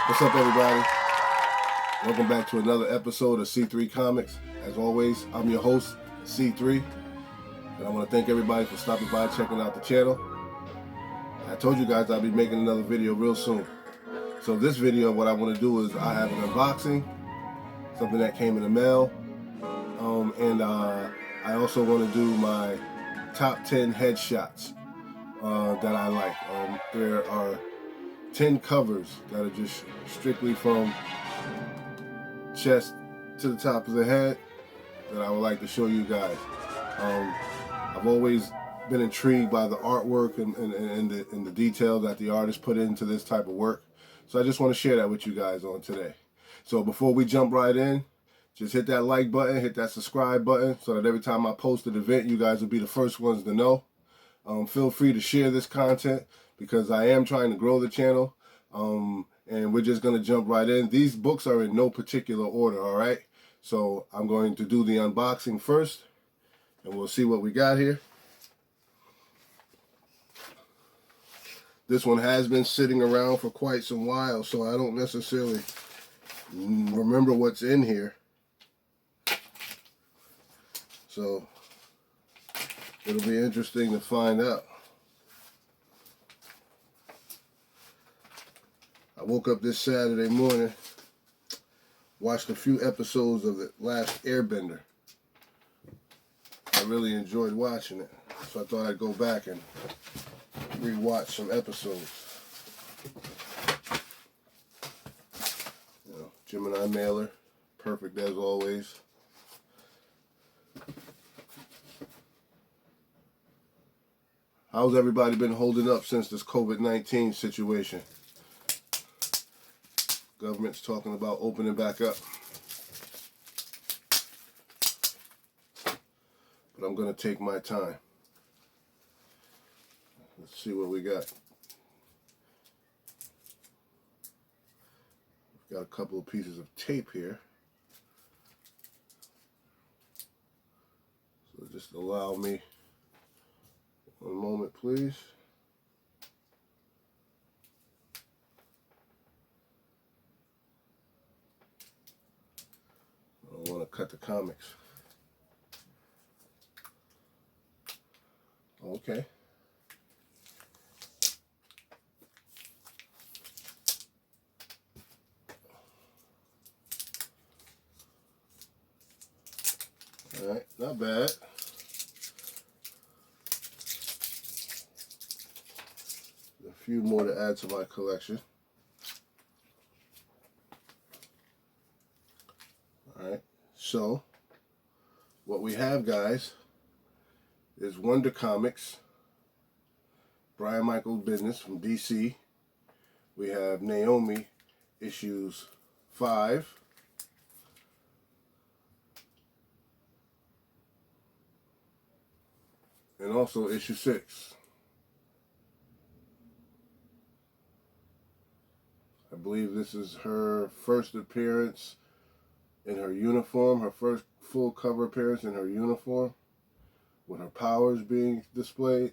What's up, everybody? Welcome back to another episode of C3 Comics. As always, I'm your host, C3, and I want to thank everybody for stopping by, checking out the channel. I told you guys I'll be making another video real soon. So this video, what I want to do is I have an unboxing, something that came in the mail, and I also want to do my top 10 headshots that I like. There are 10 covers that are just strictly from chest to the top of the head that I would like to show you guys. I've always been intrigued by the artwork and the detail that the artist put into this type of work. So I just want to share that with you guys on today. So before we jump right in, just hit that like button, hit that subscribe button, so that every time I post an event, you guys will be the first ones to know. Feel free to share this content because I am trying to grow the channel. And we're just going to jump right in. These books are in no particular order, all right? So I'm going to do the unboxing first, and we'll see what we got here. This one has been sitting around for quite some while, so I don't necessarily remember what's in here. So it'll be interesting to find out. I woke up this Saturday morning, watched a few episodes of the last Airbender. I really enjoyed watching it, so I thought I'd go back and rewatch some episodes. You know, Gemini mailer, perfect as always. How's everybody been holding up since this COVID-19 situation? Government's talking about opening back up. But I'm going to take my time. Let's see what we got. We've got a couple of pieces of tape here. So just allow me one moment, please. I don't want to cut the comics. Okay. All right, not bad. A few more to add to my collection. Alright, so what we have, guys, is Wonder Comics, Brian Michael Bendis from DC. We have Naomi issues 5. And also issue 6. I believe this is her first appearance in her uniform, her first full cover appearance in her uniform, with her powers being displayed.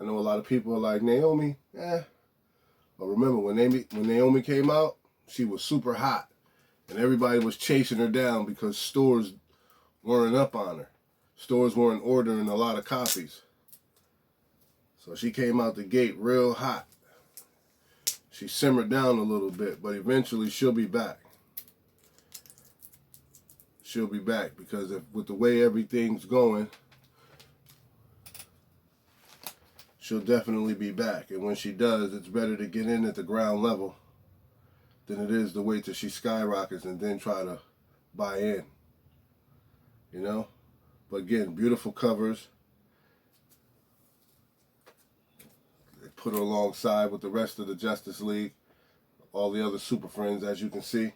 I know a lot of people are like, Naomi, But remember, when Naomi came out, she was super hot. And everybody was chasing her down because stores weren't up on her. Stores weren't ordering a lot of copies. So she came out the gate real hot. She simmered down a little bit, but eventually she'll be back. She'll be back because with the way everything's going, she'll definitely be back. And when she does, it's better to get in at the ground level than it is to wait till she skyrockets and then try to buy in. You know? But again, beautiful covers. Put her alongside with the rest of the Justice League, all the other Super Friends, as you can see.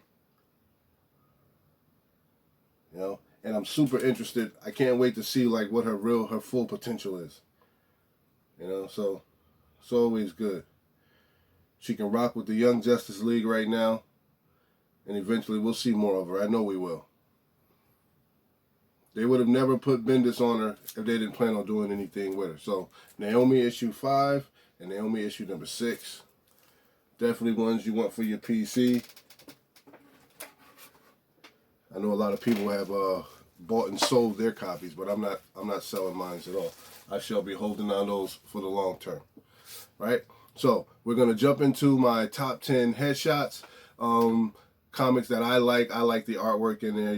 You know, and I'm super interested. I can't wait to see like what her full potential is. You know, so it's always good. She can rock with the Young Justice League right now, and eventually we'll see more of her. I know we will. They would have never put Bendis on her if they didn't plan on doing anything with her. So Naomi issue 5 and Naomi issue number 6. Definitely ones you want for your PC. I know a lot of people have bought and sold their copies, but I'm not selling mine at all. I shall be holding on those for the long term. Right? So we're gonna jump into my top 10 headshots. Comics that I like. I like the artwork in there,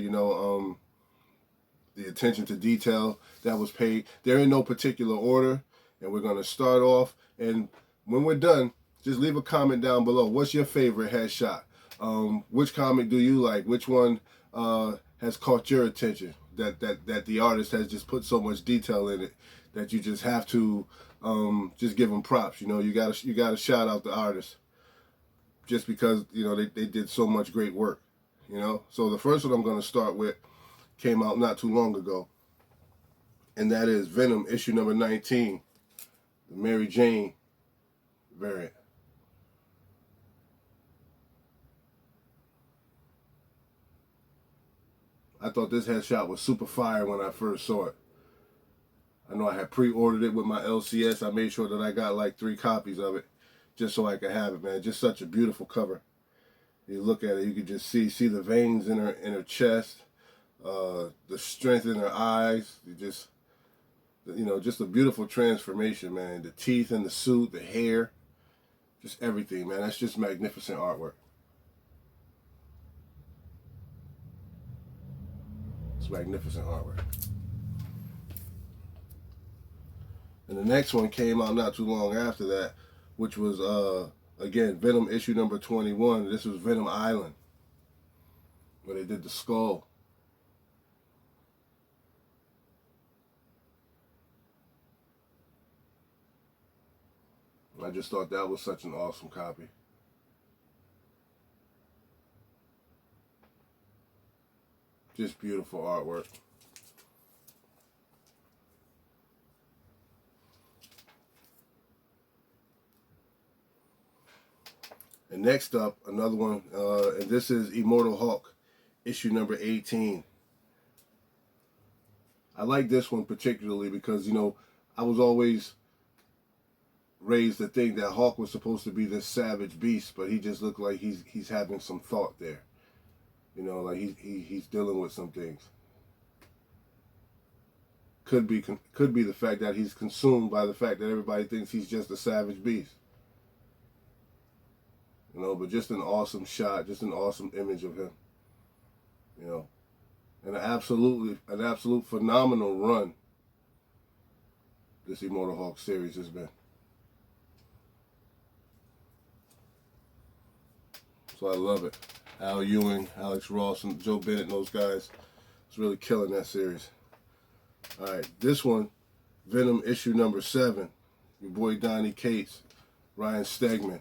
the attention to detail that was paid. They're in no particular order, and we're gonna start off. And when we're done, just leave a comment down below. What's your favorite headshot? Which comic do you like? Which one has caught your attention? That the artist has just put so much detail in it that you just have to just give them props. You gotta shout out the artist just because they did so much great work. So the first one I'm gonna start with came out not too long ago, and that is Venom issue number 19, the Mary Jane variant. I thought this headshot was super fire when I first saw it. I know I had pre-ordered it with my LCS. I made sure that I got like 3 copies of it just so I could have it, man. Just such a beautiful cover. You look at it, you can just see the veins in her chest, the strength in her eyes. Just a beautiful transformation, man. The teeth in the suit, the hair, just everything, man. That's just magnificent artwork. It's magnificent artwork. And the next one came out not too long after that, which was, again, Venom issue number 21. This was Venom Island, where they did the skull. I just thought that was such an awesome copy. Just beautiful artwork. And next up, another one, and this is Immortal Hulk, issue number 18. I like this one particularly because, I was always raised to think that Hulk was supposed to be this savage beast, but he just looked like he's having some thought there. Like he's dealing with some things. Could be the fact that he's consumed by the fact that everybody thinks he's just a savage beast. But just an awesome shot, just an awesome image of him. And an absolute phenomenal run this Immortal Hulk series has been. So I love it. Al Ewing, Alex Ross, and Joe Bennett, and those guys, is really killing that series. All right, this one, Venom issue number 7. Your boy Donny Cates, Ryan Stegman.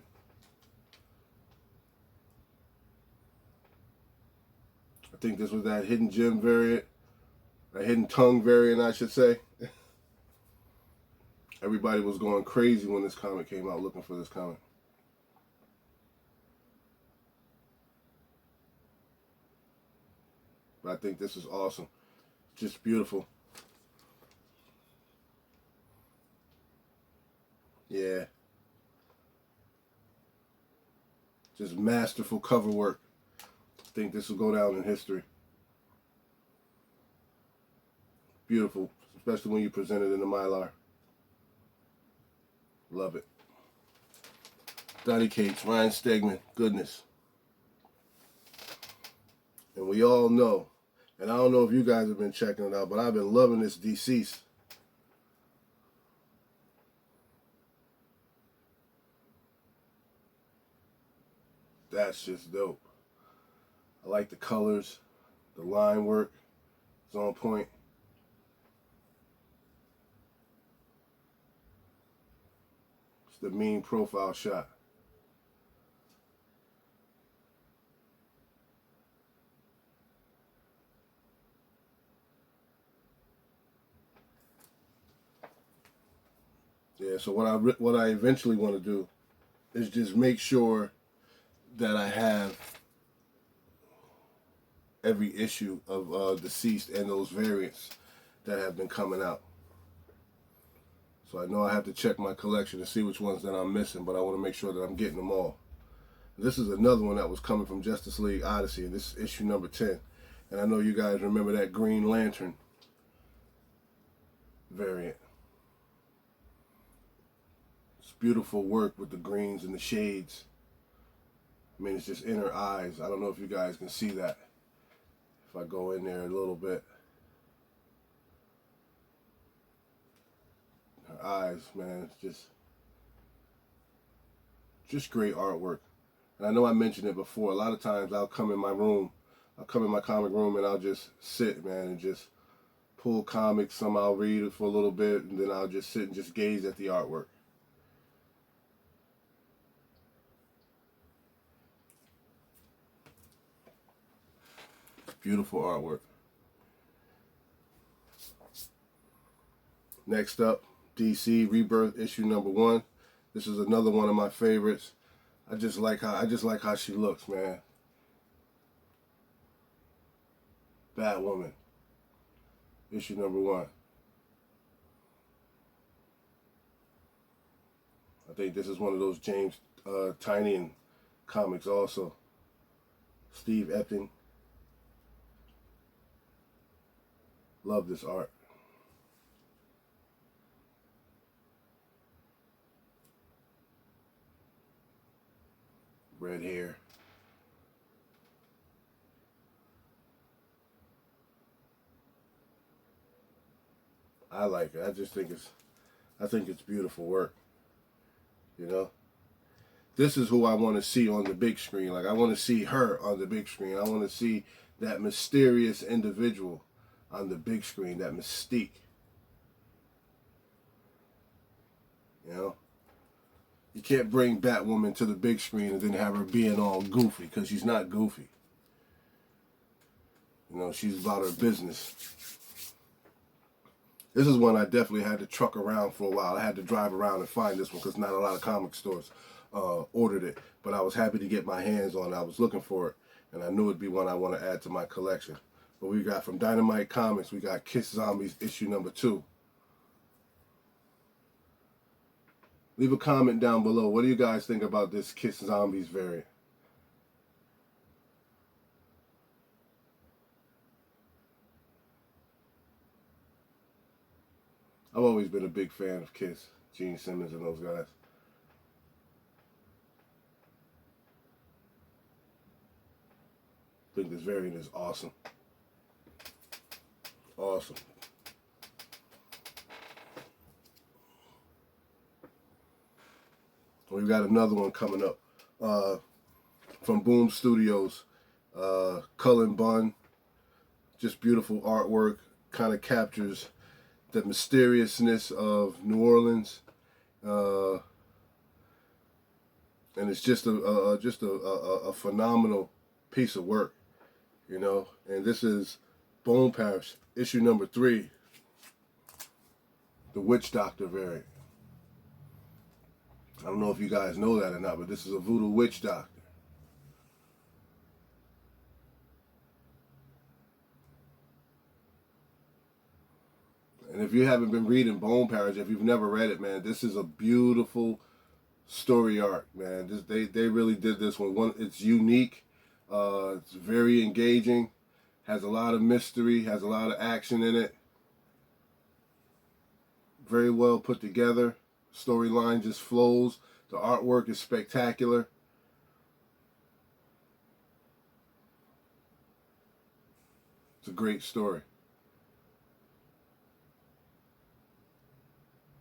I think this was that Hidden Gem variant, a Hidden Tongue variant, I should say. Everybody was going crazy when this comic came out looking for this comic. But I think this is awesome. Just beautiful. Yeah. Just masterful cover work. I think this will go down in history. Beautiful, especially when you present it in the Mylar. Love it. Donny Cates, Ryan Stegman, goodness. And we all know, and I don't know if you guys have been checking it out, but I've been loving this Deceased. That's just dope. I like the colors, the line work is on point. It's the mean profile shot. Yeah, so what I eventually want to do is just make sure that I have every issue of Deceased and those variants that have been coming out. So I know I have to check my collection to see which ones that I'm missing, but I want to make sure that I'm getting them all. This is another one that was coming from Justice League Odyssey, and this is issue number 10. And I know you guys remember that Green Lantern variant. It's beautiful work with the greens and the shades. I mean, it's just in her eyes. I don't know if you guys can see that. If I go in there a little bit. Her eyes, man, it's just great artwork. And I know I mentioned it before. A lot of times I'll come in my room, I'll come in my comic room and I'll just sit, man, and just pull comics. Some I'll read it for a little bit, and then I'll just sit and just gaze at the artwork. Beautiful artwork. Next up, DC Rebirth issue number 1. This is another one of my favorites. I just like how she looks, man. Batwoman, issue number 1. I think this is one of those James Tynion comics also. Steve Epting. Love this art. Red hair. I like it. I think it's beautiful work. You know? This is who I want to see on the big screen. Like, I want to see her on the big screen. I want to see that mysterious individual on the big screen, that mystique. You know? You can't bring Batwoman to the big screen and then have her being all goofy, because she's not goofy. You know, she's about her business. This is one I definitely had to truck around for a while. I had to drive around and find this one because not a lot of comic stores ordered it. But I was happy to get my hands on it. I was looking for it, and I knew it'd be one I want to add to my collection. But we got from Dynamite Comics, we got Kiss Zombies issue number 2. Leave a comment down below. What do you guys think about this Kiss Zombies variant? I've always been a big fan of Kiss, Gene Simmons and those guys. I think this variant is awesome. Awesome. We've got another one coming up from Boom Studios. Cullen Bunn. Just beautiful artwork. Kind of captures the mysteriousness of New Orleans. And it's just a phenomenal piece of work, you know. And this is Bone Parish, issue number 3, the Witch Doctor variant. I don't know if you guys know that or not, but this is a voodoo witch doctor. And if you haven't been reading Bone Parish, if you've never read it, man, this is a beautiful story arc, man. They really did this one. It's unique. It's very engaging. Has a lot of mystery. Has a lot of action in it. Very well put together. Storyline just flows. The artwork is spectacular. It's a great story.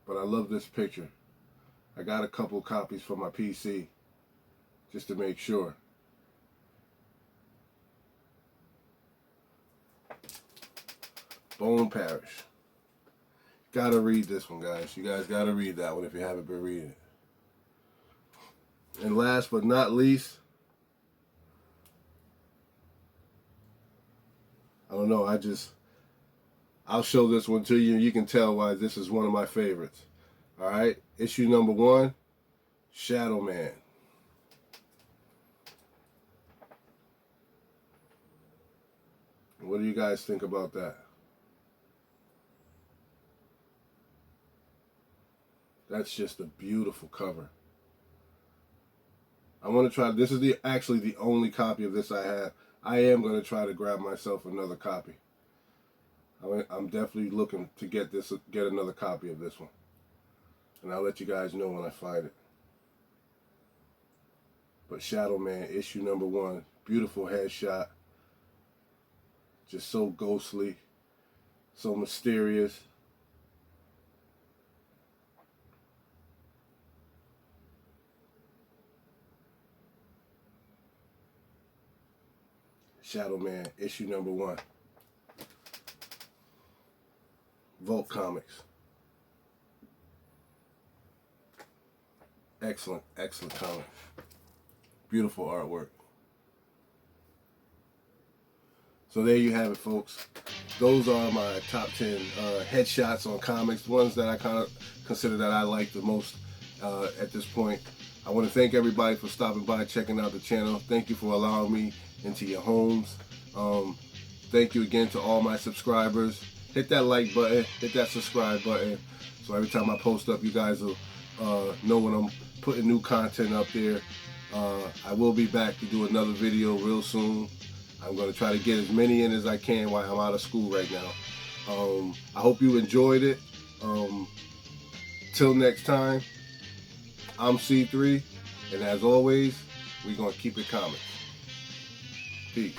But I love this picture. I got a couple copies for my PC just to make sure. Bone Parish. Gotta read this one, guys. You guys gotta read that one if you haven't been reading it. And last but not least, I don't know, I'll show this one to you and you can tell why this is one of my favorites. Alright, issue number 1, Shadow Man. What do you guys think about that? That's just a beautiful cover. I want to try. This is actually the only copy of this I have. I am going to try to grab myself another copy. I'm definitely looking to get another copy of this one, and I'll let you guys know when I find it. But Shadow Man, issue number 1, beautiful headshot, just so ghostly, so mysterious. Shadow Man, issue number 1. Vault Comics. Excellent, excellent comic. Beautiful artwork. So there you have it, folks. Those are my top 10 headshots on comics, the ones that I kind of consider that I like the most at this point. I want to thank everybody for stopping by, checking out the channel. Thank you for allowing me into your homes. Thank you again to all my subscribers. Hit that like button, hit that subscribe button, so every time I post up, you guys will know when I'm putting new content up there. I will be back to do another video real soon. I'm going to try to get as many in as I can while I'm out of school right now. I hope you enjoyed it. Till next time, I'm C3, and as always, we're going to keep it comics. Peace.